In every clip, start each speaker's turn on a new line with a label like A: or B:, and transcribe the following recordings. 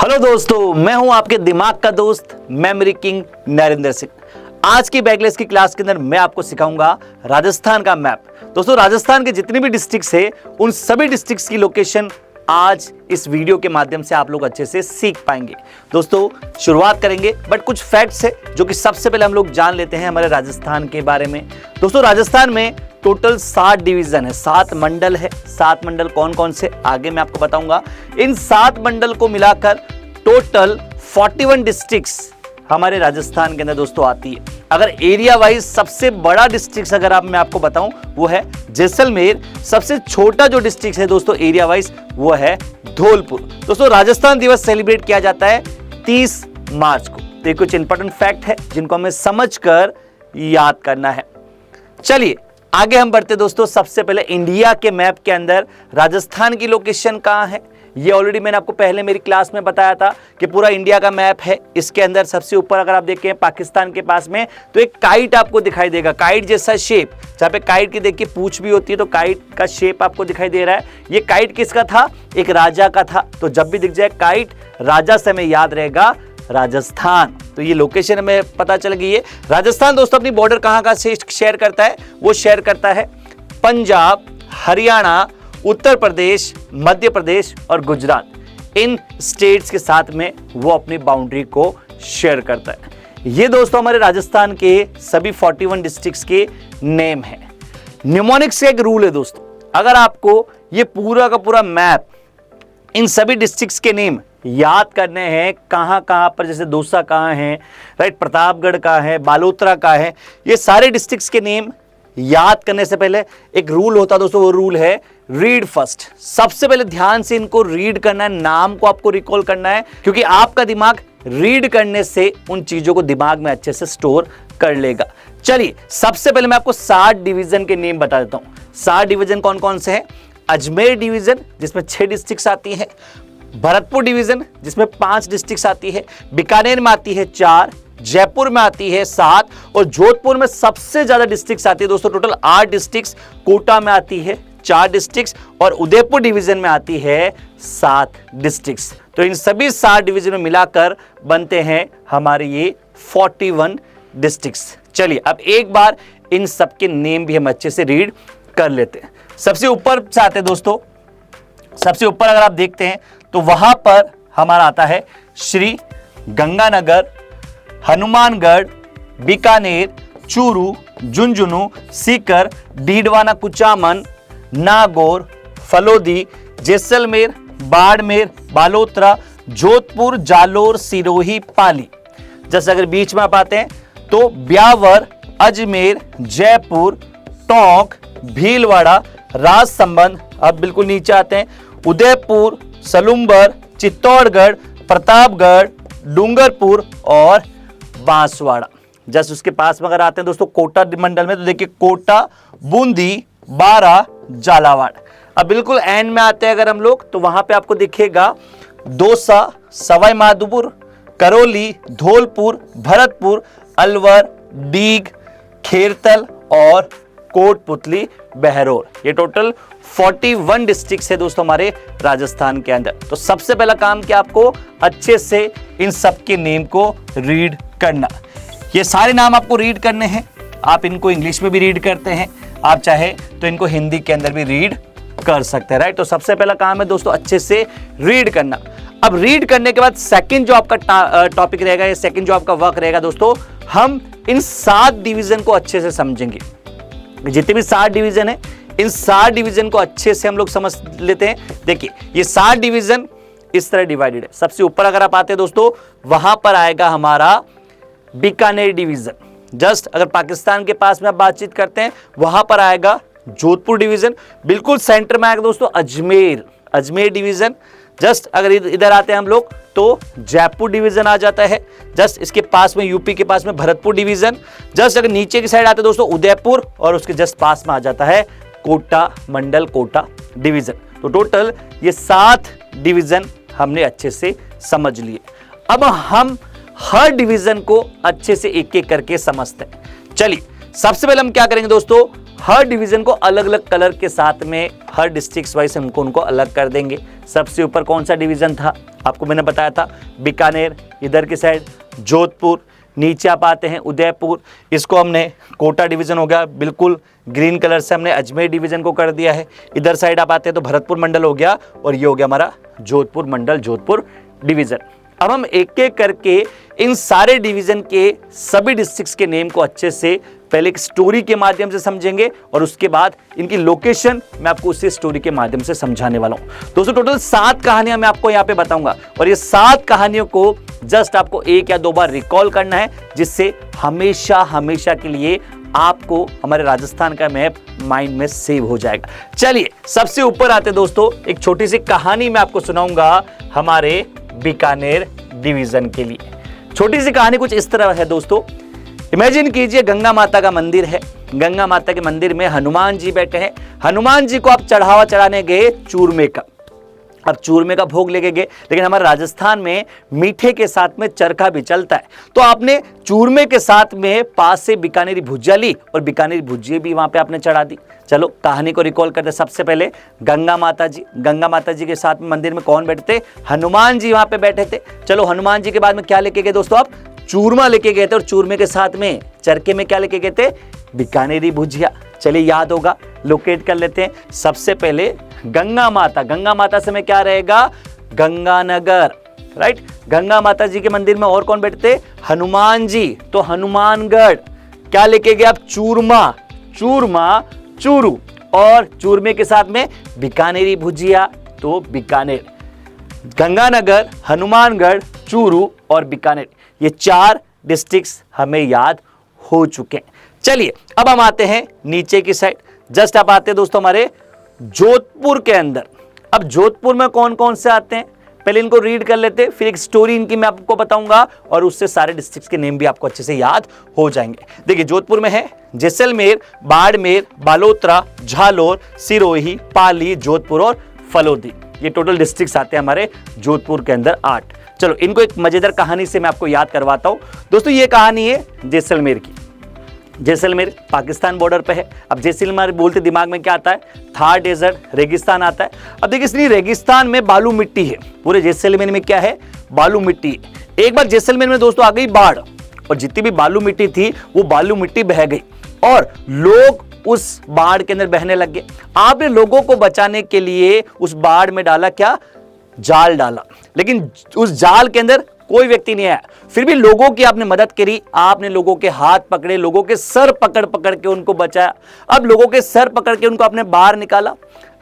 A: Hello दोस्तों, मैं हूं आपके दिमाग का दोस्त मेमोरी किंग नरेंद्र सिंह। आज की बैकलेस की क्लास के अंदर मैं आपको सिखाऊंगा राजस्थान का मैप। दोस्तों, राजस्थान के जितने भी डिस्ट्रिक्ट्स है उन सभी डिस्ट्रिक्ट्स की लोकेशन आज इस वीडियो के माध्यम से आप लोग अच्छे से सीख पाएंगे। दोस्तों, शुरुआत करेंगे बट कुछ फैक्ट्स है जो कि सबसे पहले हम लोग जान लेते हैं हमारे राजस्थान के बारे में। दोस्तों, राजस्थान में टोटल 7 डिवीजन है, 7 मंडल है। 7 मंडल कौन कौन से आगे मैं आपको बताऊंगा। इन 7 मंडल को मिलाकर टोटल 41 डिस्ट्रिक्ट्स हमारे राजस्थान के अंदर दोस्तों आती है। अगर एरिया वाइज सबसे बड़ा डिस्ट्रिक्ट अगर मैं आपको बताऊं वो है जैसलमेर। सबसे छोटा जो डिस्ट्रिक्ट है दोस्तों एरिया वाइज वो है धौलपुर। दोस्तों, राजस्थान दिवस सेलिब्रेट किया जाता है 30 मार्च को। तो ये कुछ इंपॉर्टेंट फैक्ट है जिनको हमें समझकर याद करना है। चलिए आगे हम बढ़ते दोस्तों। सबसे पहले इंडिया के मैप के अंदर राजस्थान की लोकेशन कहां है, ये ऑलरेडी मैंने आपको पहले मेरी क्लास में बताया था कि पूरा इंडिया का मैप है। इसके अंदर सबसे ऊपर अगर आप देखें पाकिस्तान के पास में तो एक काइट आपको दिखाई देगा, काइट जैसा शेप, जहां पे काइट की देखिए पूंछ भी होती है तो काइट का शेप आपको दिखाई दे रहा है। ये काइट किसका था? एक राजा का था। तो जब भी दिख जाए काइट राजा से हमें याद रहेगा राजस्थान। तो ये लोकेशन हमें पता चल गई है। राजस्थान दोस्तों अपनी बॉर्डर कहां का से शेयर करता है? वो शेयर करता है पंजाब, हरियाणा, उत्तर प्रदेश, मध्य प्रदेश और गुजरात। इन स्टेट्स के साथ में वो अपनी बाउंड्री को शेयर करता है। ये दोस्तों हमारे राजस्थान के सभी 41 डिस्ट्रिक्ट्स के नेम है। न्यूमोनिक्स का एक रूल है दोस्तों, अगर आपको ये पूरा का पूरा मैप इन सभी डिस्ट्रिक्ट्स के नेम याद करने हैं, कहां कहां पर, जैसे दौसा कहां है, राइट, प्रतापगढ़ कहां है, बालोतरा कहां है, ये सारे डिस्ट्रिक्ट्स के नेम याद करने से पहले एक रूल होता है दोस्तों। वो रूल है रीड फर्स्ट। सबसे पहले ध्यान से इनको रीड करना है, नाम को आपको रिकॉल करना है, क्योंकि आपका दिमाग रीड करने से उन चीजों को दिमाग में अच्छे से स्टोर कर लेगा। चलिए सबसे पहले मैं आपको 7 डिवीजन के नेम बता देता हूं। 7 डिवीजन कौन कौन से हैं? अजमेर डिवीजन जिसमें 6 डिस्ट्रिक्ट्स आती हैं, भरतपुर डिवीजन जिसमें 5 डिस्ट्रिक्ट्स आती है, बीकानेर में आती है 4, जयपुर में आती है 7 और जोधपुर में सबसे ज्यादा डिस्ट्रिक्ट्स आती है दोस्तों, टोटल 8 डिस्ट्रिक्ट्स। कोटा में आती है 4 डिस्ट्रिक्ट्स और उदयपुर डिवीजन में आती है 7 डिस्ट्रिक्ट्स। तो इन सभी 7 डिवीजन में मिलाकर बनते हैं हमारे ये 41 डिस्ट्रिक्ट्स। चलिए अब एक बार इन सबके नेम भी हम अच्छे से रीड कर लेते हैं। सबसे ऊपर से आते हैं दोस्तों, सबसे ऊपर अगर आप देखते हैं तो वहां पर हमारा आता है श्री गंगानगर, हनुमानगढ़, बीकानेर, चूरू, झुंझुनू, सीकर, डीडवाना, कुचामन, नागौर, फलोदी, जैसलमेर, बाड़मेर, बालोतरा, जोधपुर, जालोर, सिरोही, पाली। जैसे अगर बीच में आप आते हैं तो ब्यावर, अजमेर, जयपुर, टोंक, भीलवाड़ा, राजसमंद। अब बिल्कुल नीचे आते हैं उदयपुर, सलूम्बर, चित्तौड़गढ़, प्रतापगढ़, डूंगरपुर और बांसवाड़ा। जस्ट उसके पास में अगर आते हैं दोस्तों कोटा मंडल में तो देखिए कोटा, बूंदी, बारा, झालावाड़। अब बिल्कुल एंड में आते हैं अगर हम लोग तो वहां पे आपको दिखेगा दौसा, सवाई माधोपुर, करौली, धौलपुर, भरतपुर, अलवर, डीग, खेरतल और कोटपुतली, बहरौर। ये टोटल 41 डिस्ट्रिक्ट्स है दोस्तों हमारे राजस्थान के अंदर। तो सबसे पहला काम क्या, आपको अच्छे से इन सब के नेम को रीड करना। ये सारे नाम आपको रीड करने हैं। आप इनको इंग्लिश में भी रीड करते हैं, आप चाहे तो इनको हिंदी के अंदर भी रीड कर सकते हैं, राइट। तो सबसे पहला काम है दोस्तों अच्छे से रीड करना। अब रीड करने के बाद सेकंड जो आपका टॉपिक रहेगा, या सेकंड जो आपका वर्क रहेगा दोस्तों, हम इन 7 डिवीजन को अच्छे से समझेंगे। जितने भी 7 डिवीजन है इन 7 डिवीजन को अच्छे से हम लोग समझ लेते हैं। देखिए ये 7 डिवीजन इस तरह डिवाइडेड है। सबसे ऊपर अगर आप आते हैं दोस्तों वहां पर आएगा हमारा बीकानेर डिवीजन। जस्ट अगर पाकिस्तान के पास में आप बातचीत करते हैं वहां पर आएगा जोधपुर डिवीजन। बिल्कुल सेंटर में आएगा दोस्तों अजमेर डिवीजन। जस्ट अगर इधर आते हैं हम लोग तो जयपुर डिवीजन आ जाता है। जस्ट इसके पास में यूपी के पास में भरतपुर डिवीजन। जस्ट अगर नीचे की साइड आते हैं दोस्तों उदयपुर और उसके जस्ट पास में आ जाता है कोटा मंडल, कोटा डिवीजन। तो टोटल ये 7 डिवीजन हमने अच्छे से समझ लिए। अब हम हर डिवीजन को अच्छे से एक एक करके समझते हैं। चलिए सबसे पहले हम क्या करेंगे दोस्तों, हर डिवीजन को अलग अलग कलर के साथ में हर डिस्ट्रिक्ट वाइज हमको उनको अलग कर देंगे। सबसे ऊपर कौन सा डिवीजन था, आपको मैंने बताया था बीकानेर, इधर की साइड जोधपुर, नीचे आप आते हैं उदयपुर, इसको हमने कोटा डिवीजन हो गया, बिल्कुल ग्रीन कलर से हमने अजमेर डिवीजन को कर दिया है। इधर साइड आप आते हैं तो भरतपुर मंडल हो गया, और ये हो गया हमारा जोधपुर मंडल, जोधपुर डिवीजन। अब हम एक एक करके इन सारे डिवीजन के सभी डिस्ट्रिक्ट्स के नेम को अच्छे से पहले एक स्टोरी के माध्यम से समझेंगे, और उसके बाद इनकी लोकेशन मैं आपको उसी स्टोरी के माध्यम से समझाने वाला हूं। दोस्तों टोटल 7 कहानियां मैं आपको यहां पे बताऊंगा, और ये 7 कहानियों को जस्ट आपको 1 या 2 बार रिकॉल करना है, जिससे हमेशा हमेशा के लिए आपको हमारे राजस्थान का मैप माइंड में सेव हो जाएगा। चलिए सबसे ऊपर आते दोस्तों, एक छोटी सी कहानी मैं आपको सुनाऊंगा हमारे बीकानेर डिवीजन के लिए। छोटी सी कहानी कुछ इस तरह है दोस्तों, इमेजिन कीजिए गंगा माता का मंदिर है, गंगा माता के मंदिर में हनुमान जी बैठे हैं। हनुमान जी को आप चढ़ावा चढ़ाने गए चूरमे का, अब चूरमे का भोग लेके गए, लेकिन हमारे राजस्थान में मीठे के साथ में चरखा भी चलता है, तो आपने चूरमे के साथ में पास से बीकानेरी भुजिया ली और बीकानेरी भुजिया भी वहां पे आपने चढ़ा दी। चलो कहानी को रिकॉल करते, सबसे पहले गंगा माता जी के साथ में मंदिर में कौन बैठे थे, हनुमान जी वहां पे बैठे थे। चलो हनुमान जी के बाद में क्या लेके गए दोस्तों, आप चूरमा लेके गए थे, और चूरमे के साथ में चरखे में क्या लेके गए थे, बीकानेरी भुजिया। चलिए याद होगा, लोकेट कर लेते हैं। सबसे पहले गंगा माता से में क्या रहेगा, गंगानगर, राइट। गंगा माता जी के मंदिर में और कौन बैठते, हनुमान जी, तो हनुमानगढ़। क्या लेके गए आप, चूरमा, चूरू, और चूरमे के साथ में बीकानेरी भुजिया, तो बीकानेर। गंगानगर, हनुमानगढ़, चूरू और बीकानेर, ये 4 डिस्ट्रिक्ट्स हमें याद हो चुके हैं। चलिए अब हम आते हैं नीचे की साइड, जस्ट आप आते हैं दोस्तों हमारे जोधपुर के अंदर। अब जोधपुर में कौन कौन से आते हैं, पहले इनको रीड कर लेते, फिर एक स्टोरी इनकी मैं आपको बताऊंगा, और उससे सारे डिस्ट्रिक्ट्स के नेम भी आपको अच्छे से याद हो जाएंगे। देखिए जोधपुर में है जैसलमेर, बाड़मेर, बालोतरा, झालोर, सिरोही, पाली, जोधपुर और फलोदी, ये टोटल डिस्ट्रिक्ट्स आते हैं हमारे जोधपुर के अंदर 8। चलो इनको एक मजेदार कहानी से मैं आपको याद करवाता हूं दोस्तों। ये कहानी है जैसलमेर की। जैसलमेर पाकिस्तान बॉर्डर पे है। अब जैसलमेर बोलते दिमाग में क्या आता है, थार डेजर्ट, रेगिस्तान आता है। अब देखिए इस रेगिस्तान में बालू मिट्टी है, पूरे जैसलमेर में क्या है, बालू मिट्टी है। एक बार जैसलमेर में दोस्तों आ गई बाढ़, और जितनी भी बालू मिट्टी थी वो बालू मिट्टी बह गई, और लोग उस बाढ़ के अंदर बहने लग गए। आपने लोगों को बचाने के लिए उस बाढ़ में डाला क्या, जाल डाला, लेकिन उस जाल के अंदर कोई व्यक्ति नहीं आया। फिर भी लोगों की आपने मदद करी, आपने लोगों के हाथ पकड़े, लोगों के सर पकड़ पकड़ के उनको बचाया। अब लोगों के सर पकड़ के उनको आपने बाहर निकाला,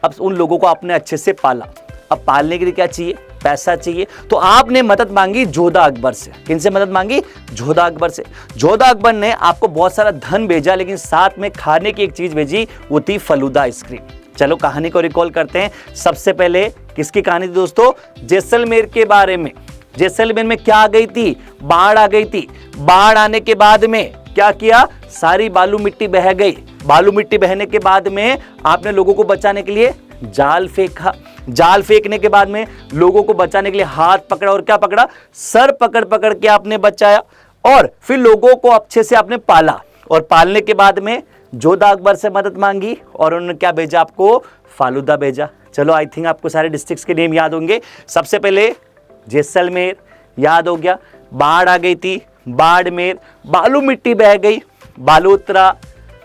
A: अब उन लोगों को आपने अच्छे से पाला। अब पालने के लिए क्या चाहिए, पैसा चाहिए, तो आपने मदद मांगी जोधा अकबर से। किनसे मदद मांगी, जोधा अकबर से। जोधा अकबर ने आपको बहुत सारा धन भेजा, लेकिन साथ में खाने की एक चीज भेजी, वो थी फलूदा आइसक्रीम। चलो कहानी को रिकॉल करते हैं। सबसे पहले किसकी कहानी थी दोस्तों, जैसलमेर के बारे में। जैसलमेर में क्या आ गई थी, बाढ़ आ गई थी। बाढ़ आने के बाद में क्या किया, सारी बालू मिट्टी बह गई। बालू मिट्टी बहने के बाद में आपने लोगों को बचाने के लिए जाल फेंका। जाल फेंकने के बाद में लोगों को बचाने के लिए हाथ पकड़ा, और क्या पकड़ा, सर पकड़ पकड़ के आपने बचाया, और फिर लोगों को अच्छे से आपने पाला। और पालने के बाद में जोधा अकबर से मदद मांगी, और उन्होंने क्या भेजा आपको, फालूदा भेजा। चलो आई थिंक आपको सारे डिस्ट्रिक्ट्स के नेम याद होंगे। सबसे पहले जैसलमेर याद हो गया, बाढ़ आ गई थी, बाड़मेर, बालू मिट्टी बह गई, बालोतरा,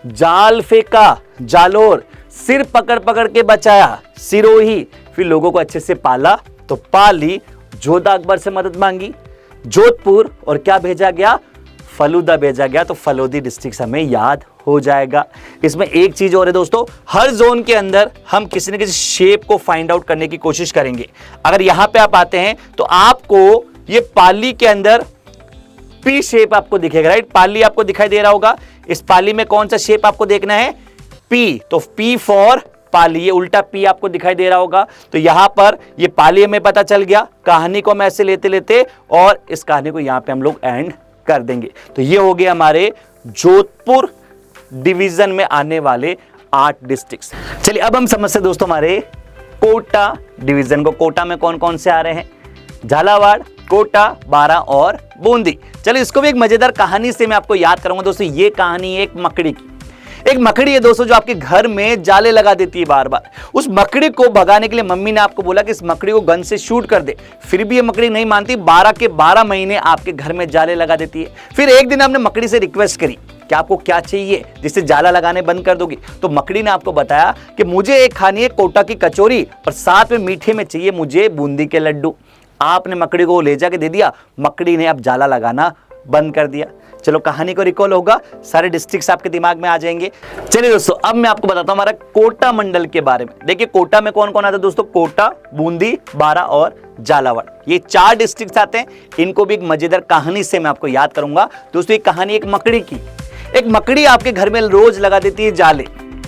A: जाल फेंका, जालोर, सिर पकड़ पकड़ के बचाया, सिरोही, फिर लोगों को अच्छे से पाला, तो पाली, जोधा अकबर से मदद मांगी, जोधपुर, और क्या भेजा गया, फलूदा भेजा गया। तो फलोदी डिस्ट्रिक्ट हमें याद हो जाएगा। इसमें एक चीज और है दोस्तों, हर जोन के अंदर हम किसी न किसी शेप को फाइंड आउट करने की कोशिश करेंगे। अगर यहां पे आप आते हैं तो आपको ये पाली के अंदर पी शेप आपको दिखेगा, राइट। पाली आपको दिखाई दे रहा होगा। इस पाली में कौन सा शेप आपको देखना है, पी, तो पी फॉर पाली, ये उल्टा पी आपको दिखाई दे रहा होगा। तो यहां पर ये पाली हमें पता चल गया। कहानी को हम ऐसे लेते लेते और इस कहानी को यहां पे हम लोग एंड कर देंगे। तो ये हो गए हमारे जोधपुर डिवीजन में आने वाले 8 डिस्ट्रिक्ट्स। चलिए अब हम समझते दोस्तों हमारे कोटा डिवीजन को। कोटा में कौन कौन से आ रहे हैं, झालावाड़, कोटा, बारां और बूंदी। चलिए इसको भी एक मजेदार कहानी से मैं आपको याद करूंगा दोस्तों। ये कहानी एक मकड़ी की। एक मकड़ी है दोस्तों जो आपके घर में जाले लगा देती है बार बार। उस मकड़ी को भगाने के लिए मम्मी ने आपको बोला कि इस मकड़ी को गन से शूट कर दे, फिर भी ये मकड़ी नहीं मानती, 12 के 12 महीने आपके घर में जाले लगा देती है। फिर एक दिन आपने मकड़ी से रिक्वेस्ट करी कि आपको क्या चाहिए जिससे जाला लगाने बंद कर दोगी, तो मकड़ी ने आपको बताया कि मुझे एक खानी है कोटा की कचौरी और साथ में मीठे में चाहिए मुझे बूंदी के लड्डू। आपने मकड़ी को ले जाके दे दिया, मकड़ी ने अब जाला लगाना बंद कर दिया। चलो कहानी को रिकॉल होगा, सारे डिस्ट्रिक्ट्स आपके दिमाग में आ जाएंगे। चलिए दोस्तों अब मैं आपको बताता हूं हमारा कोटा मंडल के बारे में। देखिए कोटा में कौन कौन आता है दोस्तों, कोटा, बूंदी, बारा और झालावाड़, ये 4 डिस्ट्रिक्ट्स आते हैं। इनको भी एक मजेदार कहानी से मैं आपको याद करूंगा। दोस्तों एक कहानी एक मकड़ी की। एक मकड़ी आपके घर में रोज लगा देती है जाले,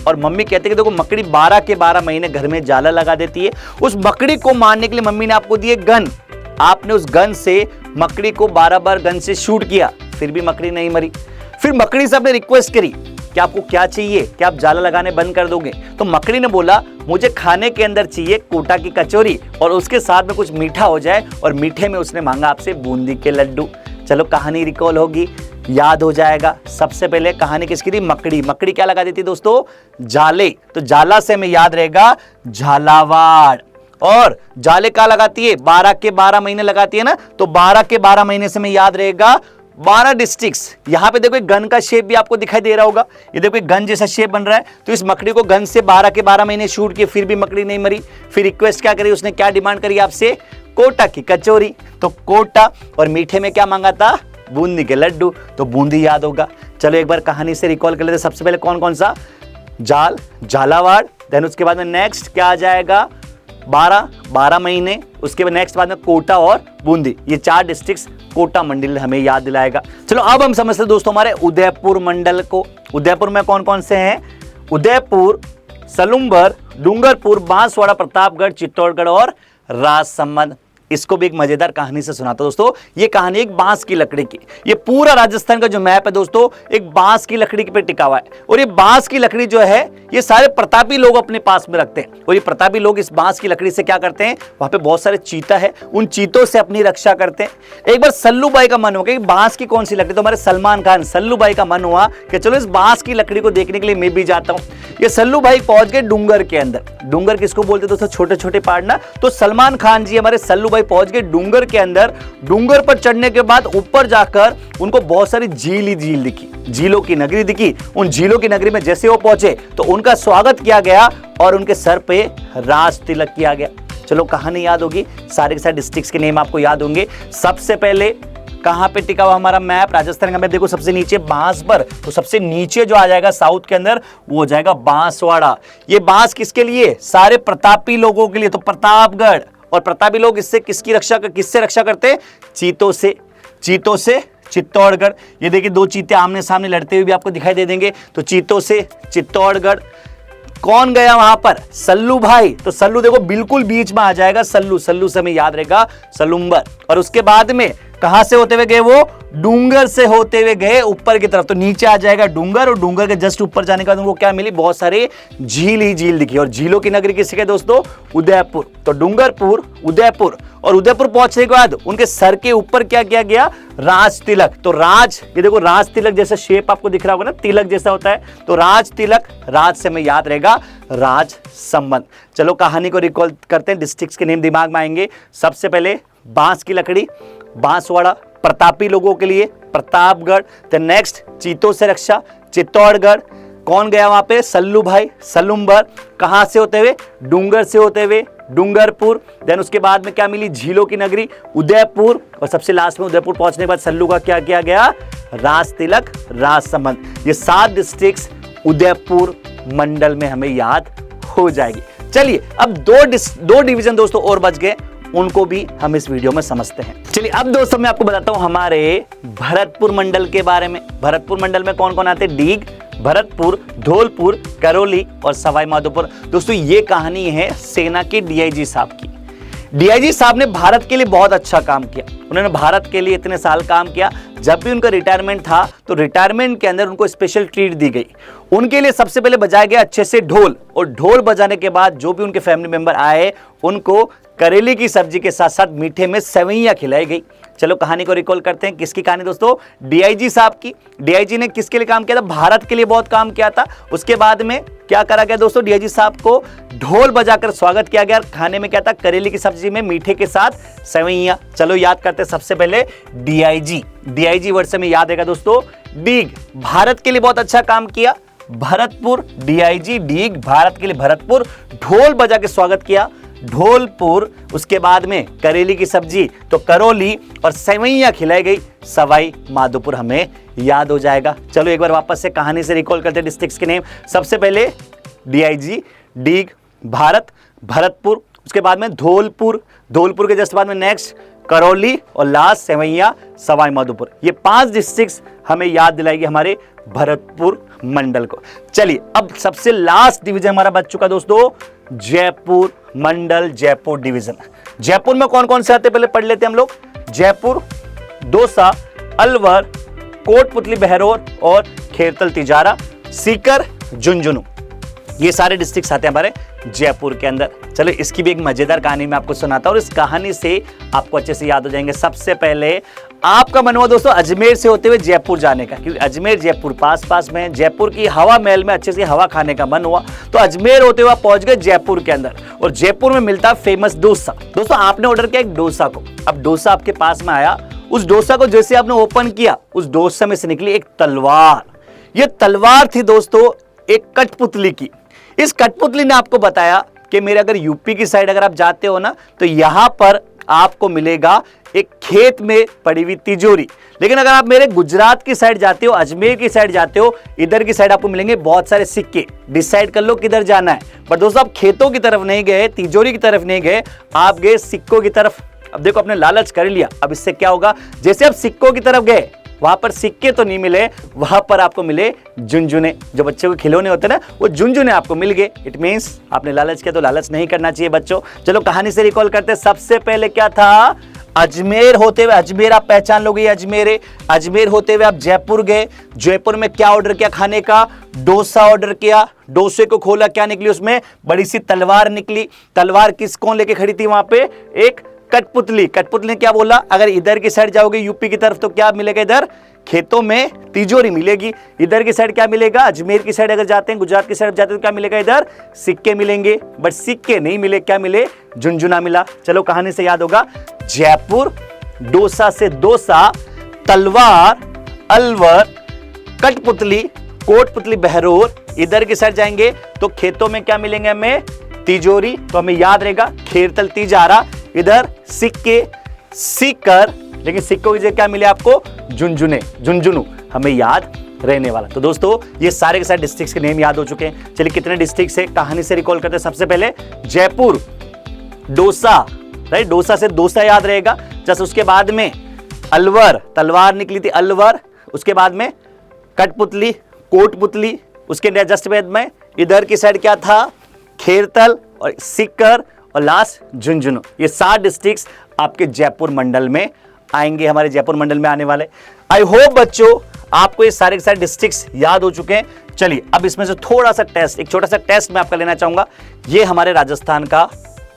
A: और मम्मी कहती है कि देखो मकड़ी 12 के 12 महीने घर में जाला लगा देती है। उस मकड़ी को मारने के लिए मम्मी ने आपको दी गन। आपने उस गन से मकड़ी को 12 बार गन से शूट किया, फिर भी मकड़ी नहीं मरी। फिर मकड़ी से आपने रिक्वेस्ट करी कि आपको क्या चाहिए, क्या आप जाला लगाने बंद कर दोगे, तो मकड़ी ने बोला मुझे खाने के अंदर चाहिए कोटा की कचौरी और उसके साथ में कुछ मीठा हो जाए, और मीठे में उसने मांगा आपसे बूंदी के लड्डू। चलो कहानी रिकॉल होगी, याद हो जाएगा। सबसे पहले कहानी किसकी थी, मकड़ी। मकड़ी क्या लगा देती दोस्तों, जाले। तो जाला से हमें याद रहेगा झालावाड़। और जाले क्या लगाती है, 12 के 12 महीने लगाती है ना, तो 12 के 12 महीने से हमें याद रहेगा 12 डिस्ट्रिक्ट्स। यहां पे देखो एक गन का शेप भी आपको दिखाई दे रहा होगा, ये देखो एक गन जैसा शेप बन रहा है। तो इस मकड़ी को गन से 12 के 12 महीने शूट किए, फिर भी मकड़ी नहीं मरी। फिर रिक्वेस्ट क्या करी उसने, क्या डिमांड करी आपसे, कोटा की कचौरी। तो कोटा, और मीठे में क्या मांगा था, बूंदी के लड्डू। तो बूंदी याद होगा। चलो एक बार कहानी से रिकॉल कर लेते। सबसे पहले कौन कौन सा, झालावाड़, देन उसके बाद में नेक्स्ट क्या आ जाएगा, 12 महीने, उसके बाद नेक्स्ट बाद में कोटा और बूंदी। ये 4 डिस्ट्रिक्ट्स कोटा मंडल हमें याद दिलाएगा। चलो अब हम समझते हैं दोस्तों हमारे उदयपुर मंडल को। उदयपुर में कौन कौन से हैं, उदयपुर, सलुम्बर, डूंगरपुर, बांसवाड़ा, प्रतापगढ़, चित्तौड़गढ़ और राजसमंद। इसको भी एक मजेदार कहानी से सुनाता दोस्तों। ये कहानी एक बांस की लकड़ी की, ये पूरा राजस्थान का जो मैप है दोस्तों एक बांस की लकड़ी पे टिका हुआ है। और ये बांस की लकड़ी जो है ये सारे प्रतापी लोग अपने पास में रखते हैं। और ये प्रतापी लोग इस बांस की लकड़ी से क्या करते हैं, वहां पे बहुत सारे चीता है, उन चीतों से अपनी रक्षा करते हैं। एक बार सल्लू भाई का मन हो गया कि बांस की कौन सी लकड़ी, तो हमारे सलमान खान सल्लू भाई का मन हुआ कि चलो इस बांस की लकड़ी को देखने के लिए मैं भी जाता हूँ। ये सल्लू भाई पहुंच गए डूंगर के अंदर। डूंगर किसको बोलते दोस्तों, छोटे छोटे पहाड़ ना। तो सलमान खान जी हमारे सल्लू भाई पहुंच गए डूंगर के अंदर। डूंगर पर चढ़ने के बाद ऊपर जाकर उनको बहुत सारी झील ही झील दिखी, झीलों की नगरी दिखी। उन झीलों की नगरी में जैसे वो पहुंचे तो उनका स्वागत किया गया और उनके सर पे राज तिलक किया गया। चलो कहानी याद होगी, सारे के सारे डिस्ट्रिक्ट्स के नेम आपको याद होंगे। सबसे पहले कहां पे टिका हुआ हमारा मैप, राजस्थान का मैप देखो, सबसे नीचे बांस पर, तो सबसे नीचे जो आ जाएगा साउथ के अंदर वो हो जाएगा बांसवाड़ा। ये बांस किसके लिए, सारे प्रतापी लोगों के लिए। तो प्रतापगढ़, और प्रतापी लोग इससे किससे रक्षा करते हैं, चीतों से। चीतों से चित्तौड़गढ़, ये देखिए 2 चीते आमने सामने लड़ते हुए भी आपको दिखाई दे देंगे। तो चीतों से चित्तौड़गढ़। कौन गया वहां पर, सल्लू भाई। तो सल्लू देखो बिल्कुल बीच में आ जाएगा सल्लू, सल्लू से हमें याद रहेगा सलुम्बर। और उसके बाद में कहां से होते हुए गए, वो डूंगर से होते हुए गए ऊपर की तरफ। तो नीचे आ जाएगा डूंगर, और डूंगर के जस्ट ऊपर जाने के बाद उनको क्या मिली, बहुत सारे झील ही झील दिखी। और झीलों की नगरी किसके दोस्तों, उदयपुर। तो डूंगरपुर, उदयपुर, और उदयपुर पहुंचने के बाद उनके सर के ऊपर क्या किया गया, राज तिलक। तो राज, ये देखो राज तिलक जैसा शेप आपको दिख रहा होगा ना, तिलक जैसा होता है। तो राज तिलक, राज से हमें याद रहेगा राजसमंद। चलो कहानी को रिकॉल करते हैं, डिस्ट्रिक्ट्स के नेम दिमाग में आएंगे। सबसे पहले बांस की लकड़ी, बांसवाड़ा, प्रतापी लोगों के लिए प्रतापगढ़। तो नेक्स्ट चीतों से रक्षा, चित्तौड़गढ़। कौन गया वहां पे, सल्लू भाई, सलुम्बर। कहां से होते हुए, डूंगर से होते हुए डूंगरपुर। देन उसके बाद में क्या मिली, झीलों की नगरी उदयपुर। और सबसे लास्ट में उदयपुर पहुंचने के बाद सल्लू का क्या किया गया, राज तिलक, राजसमंद। ये 7 डिस्ट्रिक्ट्स उदयपुर मंडल में हमें याद हो जाएगी। चलिए अब 2 डिवीजन दोस्तों और बच गए, उनको भी हम इस वीडियो में समझते हैं। चलिए अब दोस्तों मैं आपको बताता हूं हमारे भरतपुर मंडल के बारे में। भरतपुर मंडल में कौन कौन आते हैं, डीग, भरतपुर, धौलपुर, करौली और सवाई माधोपुर। दोस्तों ये कहानी है सेना के डीआईजी साहब की। डीआईजी साहब ने भारत के लिए बहुत अच्छा काम किया। उन्होंने भारत के लिए इतने साल काम किया। जब भी उनका रिटायरमेंट था तो रिटायरमेंट के अंदर उनको स्पेशल ट्रीट दी गई। उनके लिए सबसे पहले बजाया गया अच्छे से ढोल, और ढोल बजाने के बाद जो भी उनके फैमिली मेंबर आए उनको करेले की सब्जी के साथ साथ मीठे में सेवइयां खिलाई गई। चलो कहानी को रिकॉल करते हैं। किसकी कहानी दोस्तों? डीआईजी साहब की। डीआईजी ने किसके लिए काम किया था? भारत के लिए बहुत काम किया था। उसके बाद में क्या करा गया दोस्तों? डीआईजी साहब को ढोल बजाकर स्वागत किया गया। खाने में क्या था? करेले की सब्जी में मीठे के साथ सेवइयां। चलो याद करते हैं सबसे पहले डीआईजी। डीआईजी वर्ड से हमें याद रहेगा दोस्तों डीग, भारत के लिए बहुत अच्छा काम किया। भरतपुर, डीआईजी डीग, भारत के लिए भरतपुर, ढोल बजा के स्वागत किया, ढोलपुर। उसके बाद में करेली की सब्जी तो करौली, और सेवइयां खिलाई गई सवाई माधोपुर, हमें याद हो जाएगा। चलो एक बार वापस से कहानी से रिकॉल करते हैं डिस्ट्रिक्ट्स के नेम। सबसे पहले डीआईजी डीग, भारत, भरतपुर, उसके बाद में धौलपुर, धौलपुर के जस्ट बाद में नेक्स्ट करौली, और लास्ट सेवइयां सवाई माधोपुर। ये 5 डिस्ट्रिक्ट्स हमें याद दिलाएगी हमारे भरतपुर मंडल को। चलिए अब सबसे लास्ट डिवीजन हमारा बच चुका दोस्तों, जयपुर मंडल, जयपुर डिवीजन। जयपुर में कौन कौन से आते पहले पढ़ लेते हैं हम लोग। जयपुर, दौसा, अलवर, कोटपुतली बहरौर और खेरतल तिजारा, सीकर, झुंझुनू, ये सारे डिस्ट्रिक्ट्स आते हैं हमारे जयपुर के अंदर। चलो इसकी भी एक मजेदार कहानी मैं आपको सुनाता हूं और इस कहानी से आपको अच्छे से याद हो जाएंगे। सबसे पहले आपका मन हुआ दोस्तों अजमेर से होते हुए जयपुर जाने का, क्योंकि अजमेर जयपुर पास पास में है। जयपुर की हवा महल में अच्छे से हवा खाने का मन हुआ तो अजमेर होते हुए पहुंच गए जयपुर के अंदर, और जयपुर में मिलता फेमस डोसा। दोस्तों आपने ऑर्डर किया एक डोसा को, अब डोसा आपके पास में आया, उस डोसा को जैसे आपने ओपन किया उस डोसा में से निकली एक तलवार। ये तलवार थी दोस्तों एक कठपुतली की। इस कठपुतली ने आपको बताया कि मेरे अगर यूपी की साइड अगर आप जाते हो ना तो यहां पर आपको मिलेगा एक खेत में पड़ी हुई तिजोरी, लेकिन अगर आप मेरे गुजरात की साइड जाते हो, अजमेर की साइड जाते हो, इधर की साइड आपको मिलेंगे बहुत सारे सिक्के। डिसाइड कर लो किधर जाना है। पर दोस्तों आप खेतों की तरफ नहीं गए, तिजोरी की तरफ नहीं गए, आप गए सिक्कों की तरफ। अब देखो आपने लालच कर लिया, अब इससे क्या होगा? जैसे आप सिक्कों की तरफ गए वहां पर सिक्के तो नहीं मिले, वहां पर आपको मिले झुनझुने। जो बच्चों के खिलौने होते हैं ना वो झुनझुने आपको मिल गए। इट मींस आपने लालच किया तो लालच नहीं करना चाहिए बच्चों। चलो कहानी से रिकॉल करते हैं। सबसे पहले क्या था? अजमेर होते हुए, अजमेर आप पहचान लोगे अजमेर, अजमेर होते हुए आप जयपुर गए। जयपुर में क्या ऑर्डर किया खाने का? डोसा ऑर्डर किया। डोसे को खोला, क्या निकली उसमें? बड़ी सी तलवार निकली। तलवार किस कौन लेके खड़ी थी वहां पे? एक कठपुतली। कठपुतली ने क्या बोला? अगर इधर की साइड जाओगे यूपी की तरफ तो क्या मिलेगा? इधर खेतों में तिजोरी मिलेगी। इधर की साइड क्या मिलेगा? अजमेर की साइड अगर जाते हैं, गुजरात की साइड जाते हैं तो क्या मिलेगा? इधर सिक्के मिलेंगे। बट सिक्के नहीं मिले, क्या मिले? झुनझुना मिला। चलो कहानी से याद होगा, जयपुर, डोसा से डोसा, तलवार, अलवर, कठपुतली, कोटपुतली बहरौर। इधर की साइड जाएंगे तो खेतों में क्या मिलेंगे हमें? तिजोरी, तो हमें याद रहेगा खेरतल तिजारा। इधर सिक्के, सीकर, लेकिन सिक्कों की जगह क्या मिले आपको? झुनझुने, झुनझुनू, हमें याद रहने वाला। तो दोस्तों ये सारे के सारे डिस्ट्रिक्ट्स के नेम याद हो चुके हैं। चलिए कितने डिस्ट्रिक्ट से कहानी से रिकॉल करते हैं। सबसे पहले जयपुर, डोसा, राइट, डोसा से डोसा याद रहेगा। जस्ट उसके बाद में अलवर, तलवार निकली थी अलवर। उसके बाद में कठपुतली, कोटपुतली। उसके जस्ट बाद में इधर की साइड क्या था? खेरतल और सीकर, और लास्ट झुनझुनू। ये 7 डिस्ट्रिक्ट्स आपके जयपुर मंडल में आएंगे, हमारे जयपुर मंडल में आने वाले। आई होप बच्चों आपको ये सारे के सारे डिस्ट्रिक्ट्स याद हो चुके हैं। चलिए अब इसमें से थोड़ा सा टेस्ट, एक छोटा सा टेस्ट मैं आपका लेना चाहूंगा। ये हमारे राजस्थान का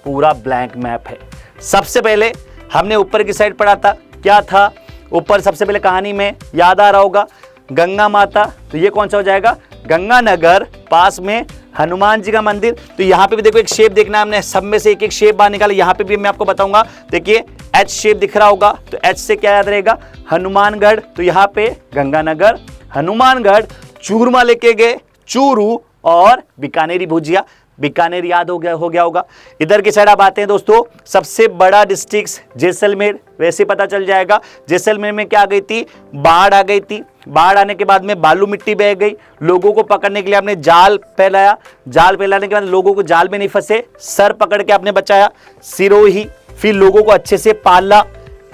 A: पूरा ब्लैंक मैप है। सबसे पहले हमने ऊपर की साइड पढ़ा था, क्या था ऊपर? सबसे पहले कहानी में याद आ रहा होगा गंगा माता, तो ये कौन सा हो जाएगा? गंगानगर, पास में हनुमान जी का मंदिर। तो यहाँ पे भी देखो एक शेप देखना है हमने, सब में से एक एक शेप बाहर निकाला। यहाँ पे भी मैं आपको बताऊंगा, देखिए एच शेप दिख रहा होगा, तो एच से क्या याद रहेगा? हनुमानगढ़। तो यहाँ पे गंगानगर, हनुमानगढ़, चूरमा लेके गए, चूरू, और बीकानेरी भुजिया। बीकानेर याद हो गया होगा। इधर की साइड आप आते हैं दोस्तों, सबसे बड़ा डिस्ट्रिक्ट जैसलमेर, वैसे पता चल जाएगा। जैसलमेर में क्या आ गई थी? बाढ़ आ गई थी। बाढ़ आने के बाद में बालू मिट्टी बह गई। लोगों को पकड़ने के लिए आपने जाल फैलाया। जाल फैलाने के बाद लोगों को जाल में नहीं फंसे, सर पकड़ के आपने बचाया। सिरोही, फिर लोगों को अच्छे से पाला।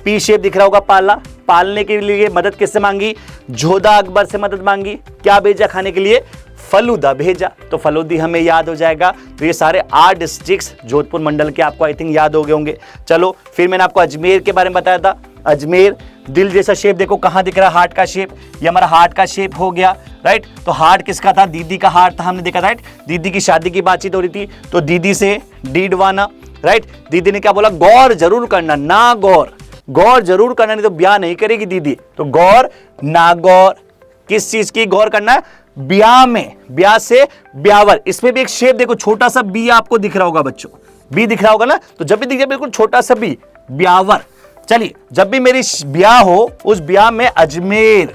A: पी शेप दिख रहा होगा पाला। पालने के लिए मदद किससे मांगी? जोधा अकबर से मदद मांगी। क्या भेजा खाने के लिए? फलूदा भेजा। तो फलूदी हमें याद हो जाएगा। तो ये सारे 8 डिस्ट्रिक्ट्स जोधपुर मंडल के आपको आई थिंक याद हो गए होंगे। चलो फिर मैंने आपको अजमेर के बारे में बताया था। अजमेर, दिल जैसा शेप देखो कहां दिख रहा है? हार्ट का शेप। ये हमारा हार्ट का शेप हो गया, राइट। तो हार्ट किसका था? दीदी का हार्ट था, हमने देखा, राइट। दीदी की शादी की बातचीत हो रही थी तो दीदी से डीडवाना। राइट। दीदी ने क्या बोला, गौर जरूर करना, ना गौर, गौर जरूर करना नहीं तो ब्याह नहीं करेगी दीदी। तो गौर ना गौर, किस चीज की गौर करना है, ब्याह में, ब्याह से ब्यावर। इसमें भी एक शेप देखो, छोटा सा बी आपको दिख रहा होगा बच्चों, बी दिख रहा होगा ना, तो जब भी दिखे बिल्कुल छोटा सा बी, ब्यावर। चलिए, जब भी मेरी ब्याह हो, उस ब्याह में अजमेर,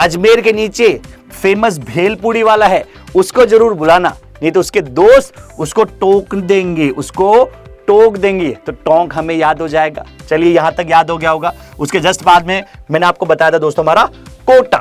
A: अजमेर के नीचे फेमस भेलपूरी वाला है, उसको जरूर बुलाना, नहीं तो उसके दोस्त उसको टोक देंगे, उसको टोक देंगे, तो टोंक हमें याद हो जाएगा। चलिए, यहां तक याद हो गया होगा। उसके जस्ट बाद में मैंने आपको बताया था दोस्तों हमारा कोटा,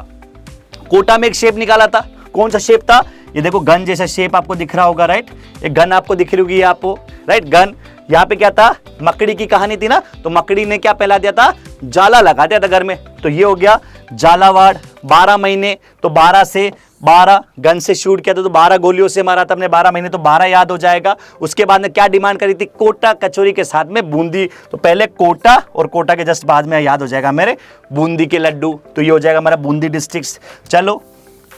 A: कोटा में एक शेप निकाला था। कौन सा शेप था, ये देखो गन जैसा शेप आपको दिख रहा होगा, राइट। एक गन आपको दिख रही होगी आपको, राइट, गन। यहाँ पे क्या था, मकड़ी की कहानी थी ना, तो मकड़ी ने क्या फैला दिया था, जाला लगा दिया था घर में, तो ये हो गया झालावाड़। 12 महीने, तो 12 से 12 गन से शूट किया था, तो 12 गोलियों से मारा था हमने 12 महीने, तो 12 याद हो जाएगा। उसके बाद में क्या डिमांड करी थी, कोटा कचौरी के साथ में बूंदी, तो पहले कोटा और कोटा के जस्ट बाद में याद हो जाएगा मेरे बूंदी के लड्डू, तो ये हो जाएगा हमारा बूंदी डिस्ट्रिक्ट। चलो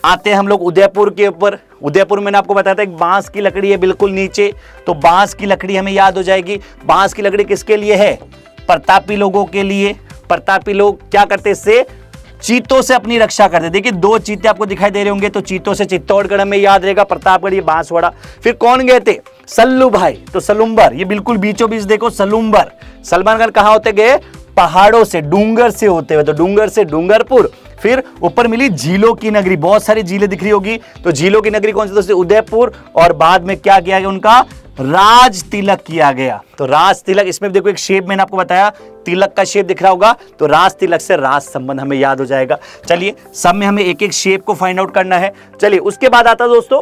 A: आते हैं हम लोग उदयपुर के ऊपर। उदयपुर मैंने आपको बताया था एक बांस की लकड़ी है बिल्कुल नीचे, तो बांस की लकड़ी हमें याद हो जाएगी। बांस की लकड़ी किसके लिए है, प्रतापी लोगों के लिए। प्रतापी लोग क्या करते, इससे चीतों से अपनी रक्षा करते। देखिए 2 चीते आपको दिखाई दे रहे होंगे, तो चीतों से चित्तौड़गढ़ में याद रहेगा, प्रतापगढ़ ये बांसवाड़ा। फिर कौन गए थे, सल्लू भाई, तो सलुम्बर, ये बिल्कुल बीचों बीच देखो सलुम्बर। सलमान खान कहां होते गए, पहाड़ों से, डूंगर से होते हुए, तो डूंगर से डूंगरपुर। फिर ऊपर मिली झीलों की नगरी, बहुत सारी झीलें दिख रही होगी, तो झीलों की नगरी कौन सी दोस्तों, उदयपुर। और बाद में क्या किया गया, उनका राज तिलक किया गया। तो राज तिलक, इसमें देखो एक शेप मैंने आपको बताया, तिलक का शेप दिख रहा होगा, तो राज तिलक से राज संबंध हमें याद हो जाएगा। चलिए, सब में हमें एक एक शेप को फाइंड आउट करना है। चलिए, उसके बाद आता दोस्तों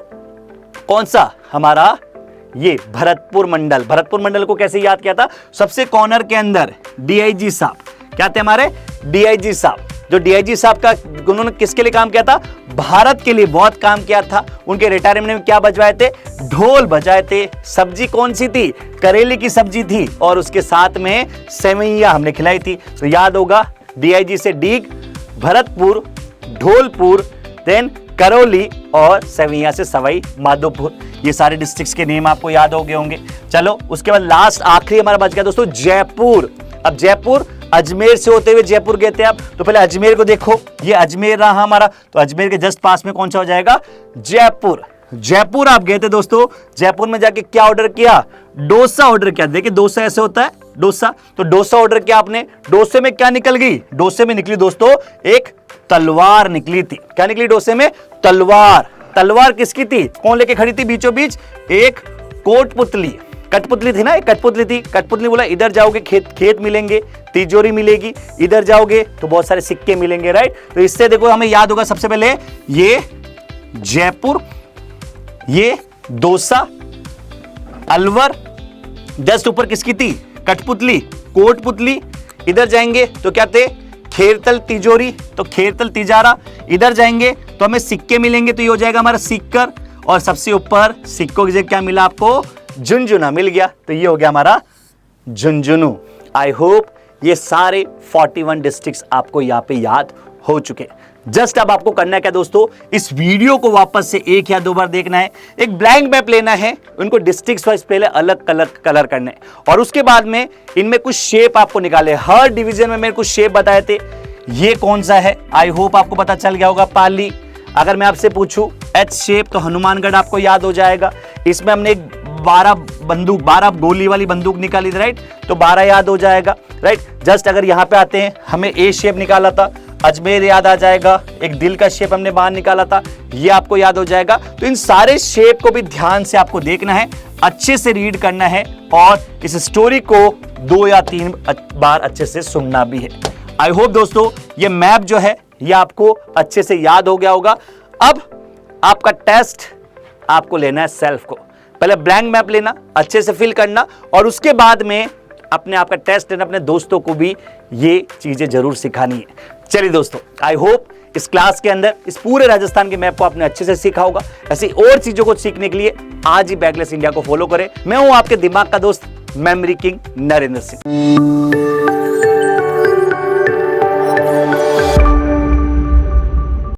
A: कौन सा, हमारा ये भरतपुर मंडल। भरतपुर मंडल को कैसे याद किया था, सबसे कॉर्नर के अंदर डीआईजी साहब, क्या थे हमारे डीआईजी साहब। जो डीआईजी साहब का, उन्होंने किसके लिए काम किया था, भारत के लिए बहुत काम किया था। उनके रिटायरमेंट में क्या बजवाए थे, ढोल बजाए थे। सब्जी कौन सी थी, करेले की सब्जी थी, और उसके साथ में सेवैया हमने खिलाई थी। तो याद होगा डीआईजी से डीग, भरतपुर, ढोलपुर, देन करौली, और सेवैया से सवाई माधोपुर। ये सारे डिस्ट्रिक्ट्स के नेम आपको याद हो गए होंगे। चलो, उसके बाद लास्ट आखिरी हमारा बच गया दोस्तों जयपुर। अब जयपुर, अजमेर से होते हुए जयपुर गए थे आप, तो पहले अजमेर को देखो, ये अजमेर रहा हमारा, तो अजमेर के जस्ट पास में कौन सा हो जाएगा, जयपुर। जयपुर आप गए थे दोस्तों, जयपुर में जाके क्या ऑर्डर किया, डोसा ऑर्डर किया। देखिए डोसा ऐसे होता है, डोसा, तो डोसा ऑर्डर किया आपने। डोसे में क्या निकल गई, डोसे में निकली दोस्तों एक तलवार निकली थी। क्या निकली डोसे में, तलवार। तलवार किसकी थी, कौन लेके खड़ी थी बीचों बीच, एक कोटपुतली, कठपुतली थी ना, एक कठपुतली थी। कठपुतली बोला इधर जाओगे खेत मिलेंगे, तिजोरी मिलेगी, इधर जाओगे तो बहुत सारे सिक्के मिलेंगे, राइट। तो इससे देखो हमें याद होगा सबसे पहले ये जयपुर, ये डोसा, अलवर, जस्ट ऊपर किसकी थी, कठपुतली, कोटपुतली। इधर जाएंगे तो क्या थे, खेरतल तिजोरी, तो खेरतल तिजारा। इधर जाएंगे तो हमें सिक्के मिलेंगे, तो ये हो जाएगा हमारा सिक्कर। और सबसे ऊपर सिक्कों की जगह क्या मिला आपको, झुनझुना मिल गया, तो ये हो गया हमारा झुनझुनू। आई होप ये सारे 41 डिस्ट्रिक्ट्स आपको यहाँ पे याद हो चुके। जस्ट अब आपको करना है क्या दोस्तों, इस वीडियो को वापस से 1 या 2 बार देखना है, एक ब्लैंक मैप लेना है, उनको डिस्ट्रिक्ट्स वाइज पहले अलग कलर करने हैं, और उसके बाद में इनमें कुछ शेप आपको निकाले। हर डिवीजन में मैंने कुछ शेप बताए थे, ये कौन सा है, आई होप आपको पता चल गया होगा। पाली, अगर मैं आपसे पूछूं एच शेप, तो हनुमानगढ़ आपको याद हो जाएगा। इसमें हमने एक 12 गोली वाली बंदूक निकाली थी, राइट, तो 12 याद हो जाएगा, राइट। जस्ट अगर यहाँ पे आते हैं, हमें ए शेप निकाला था, अजमेर याद आ जाएगा। एक दिल का शेप हमने बाहर निकाला था, ये आपको याद हो जाएगा। तो इन सारे शेप को भी ध्यान से आपको देखना है, अच्छे से रीड करना है, और इस स्टोरी को 2 या 3 बार अच्छे से सुनना भी है। आई होप दोस्तों ये मैप जो है ये आपको अच्छे से याद हो गया होगा। अब आपका टेस्ट आपको लेना है सेल्फ को, पहले ब्लैंक मैप लेना, अच्छे से फिल करना, और उसके बाद में अपने आप का टेस्ट लेना, अपने दोस्तों को भी ये चीजें जरूर सिखानी है। चलिए दोस्तों, आई होप इस क्लास के अंदर इस पूरे राजस्थान के मैप को आपने अच्छे से सीखा होगा। ऐसी और चीजों को सीखने के लिए आज ही बैगलेस इंडिया को फॉलो करें। मैं हूं आपके दिमाग का दोस्त मेमोरी किंग नरेंद्र सिंह।